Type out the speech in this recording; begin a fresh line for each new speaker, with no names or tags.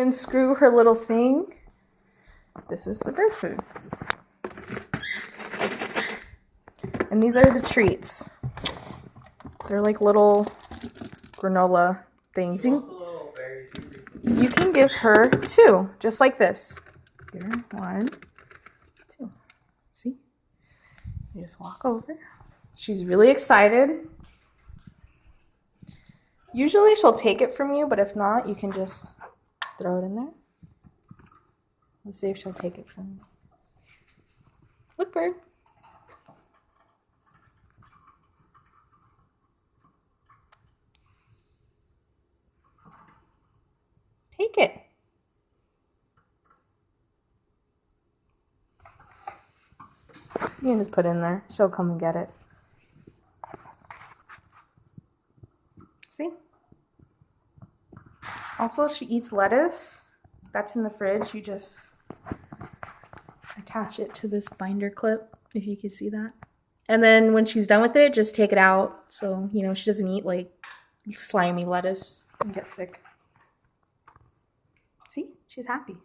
unscrew her little thing, this is the bird food. And these are the treats. They're like little granola things. You can give her 2, just like this. Give her 1, 2. See? You just walk over. She's really excited. Usually she'll take it from you, but if not, you can just throw it in there. Let's see if she'll take it from you. Look, bird. Take it. You can just put it in there. She'll come and get it. See? Also, she eats lettuce. That's in the fridge. You just attach it to this binder clip, if you can see that. And then when she's done with it, just take it out so, you know, she doesn't eat like slimy lettuce and get sick. See? She's happy.